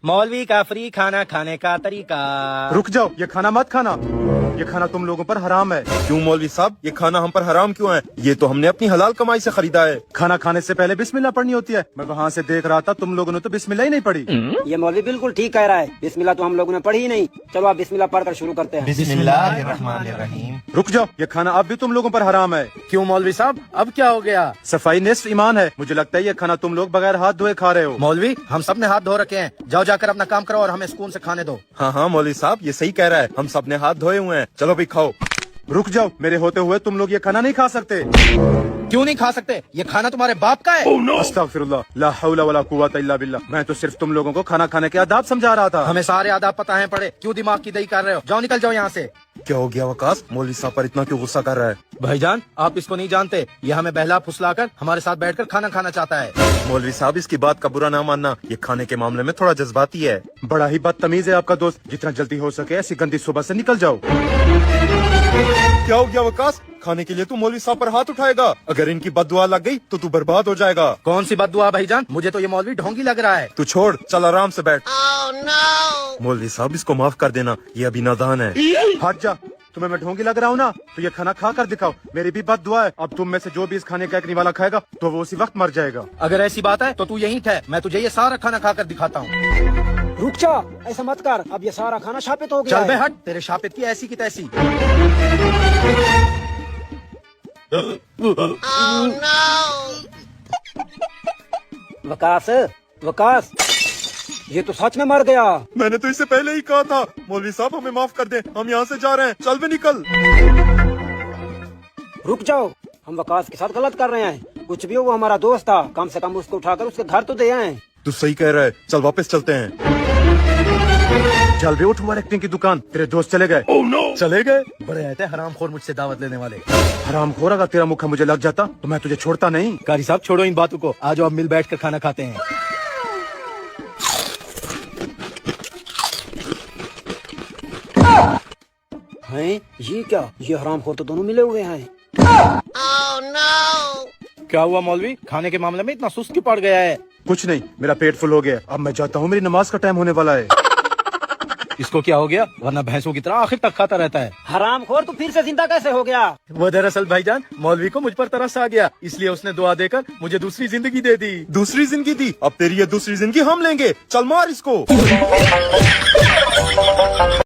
मौलवी का फ्री खाना खाने का तरीका। रुक जाओ, ये खाना मत खाना, ये खाना तुम लोगों पर हराम है। क्यों मौलवी साहब, ये खाना हम पर हराम क्यों है? ये तो हमने अपनी हलाल कमाई से खरीदा है। खाना खाने से पहले बिस्मिल्लाह पढ़नी होती है। मैं वहाँ से देख रहा था, तुम लोगों ने तो बिस्मिल्लाह ही नहीं पढ़ी। ये मौलवी बिल्कुल ठीक कह रहा है, बिस्मिल्लाह तो हम लोगों ने पढ़ी ही नहीं। चलो आप बिस्मिल्लाह पढ़कर शुरू करते हैं। बिस्मिल्लाहिर्रहमानिर्रहीम। रुक जाओ, ये खाना अब भी तुम लोगों पर हराम है। क्यों मौलवी साहब, अब क्या हो गया? सफाई निस्फ ईमान है। मुझे लगता है ये खाना तुम लोग बगैर हाथ धोए खा रहे हो। मौलवी, हम सब ने हाथ धो रखे हैं। जाओ जाकर अपना काम करो और हमें सुकून से खाने दो। हाँ मौलवी साहब, ये सही कह रहा है, हम सब ने हाथ धोए हुए हैं। चलो भाई खाओ। रुक जाओ, मेरे होते हुए तुम लोग ये खाना नहीं खा सकते। क्यों नहीं खा सकते? ये खाना तुम्हारे बाप का है। अस्तगफिरुल्लाह, ला हौला वला कुव्वता इल्ला बिल्लाह। मैं तो सिर्फ तुम लोगों को खाना खाने के आदाब समझा रहा था। हमें सारे आदाब पता है पड़े, क्यों दिमाग की दही कर रहे हो? जाओ निकल जाओ यहाँ से। क्या हो गया वकास, मौलवी साहब पर इतना क्यों गुस्सा कर रहा है? भाईजान, आप इसको नहीं जानते, ये हमें बहला फुसला कर हमारे साथ बैठकर खाना खाना चाहता है। मौलवी साहब, इसकी बात का बुरा ना मानना, ये खाने के मामले में थोड़ा जज्बाती है। बड़ा ही बदतमीज है आपका दोस्त। जितना जल्दी हो सके ऐसी गंदी सुबह से निकल जाओ। क्या हो गया वकास, खाने के लिए तू मौलवी साहब पर हाथ उठाएगा? अगर इनकी बददुआ लग गई तो तू बर्बाद हो जाएगा। कौन सी बद्दुआ भाईजान? मुझे तो ये मौलवी ढोंगी लग रहा है। तू छोड़, चल आराम से बैठ। मौलवी साहब, इसको माफ कर देना, ये अभी नादान है। हट जा, तुम्हें मैं ढोंगी लग रहा हूँ ना, तो ये खाना खा कर दिखाओ। मेरी भी बद्दुआ है। अब तुम में से जो भी इस खाने का एकने वाला खाएगा तो वो उसी वक्त मर जाएगा। अगर ऐसी बात है तो तू यहीं ठहर, मैं तुझे ये सारा खाना खा कर दिखाता हूँ। रुक जा, ऐसा मत कर, अब ये सारा खाना शापित हो गया चल बे है। हट, तेरे शापित की ऐसी की तैसी। वकास, वकास, ये तो सच में मर गया। मैंने तो इससे पहले ही कहा था। मौलवी साहब, हमें माफ कर दे, हम यहाँ से जा रहे हैं। चल बे निकल। रुक जाओ, हम वकास के साथ गलत कर रहे हैं। कुछ भी हो, वो हमारा दोस्त था, कम से कम उसको उठाकर उसके घर तो दे आए। तू सही कह रहा है, चल वापस चलते हैं। चल भी उठ, ओवर एक्टिंग की दुकान, तेरे दोस्त चले गए। चले गए? बड़े आए थे हरामखोर मुझसे दावत लेने वाले। हरामखोर, अगर तेरा मुखा मुझे लग जाता तो मैं तुझे छोड़ता नहीं। कारी साहब, छोड़ो इन बातों को, आज अब मिल बैठ कर खाना खाते हैं। हैं? ये क्या? ये हरामखोर तो दोनों मिले हुए हैं। क्या हुआ मौलवी, खाने के मामले में इतना सुस्त क्यों पड़ गया है? कुछ नहीं, मेरा पेट फुल हो गया। अब मैं जाता हूँ, मेरी नमाज का टाइम होने वाला है। इसको क्या हो गया? वरना भैंसों की तरह आखिर तक खाता रहता है। हरामखोर तो फिर से जिंदा कैसे हो गया? वो दरअसल भाईजान, मौलवी को मुझ पर तरस आ गया, इसलिए उसने दुआ देकर मुझे दूसरी जिंदगी दे दी। दूसरी जिंदगी दी? अब तेरी ये दूसरी जिंदगी हम लेंगे। चल मार इसको।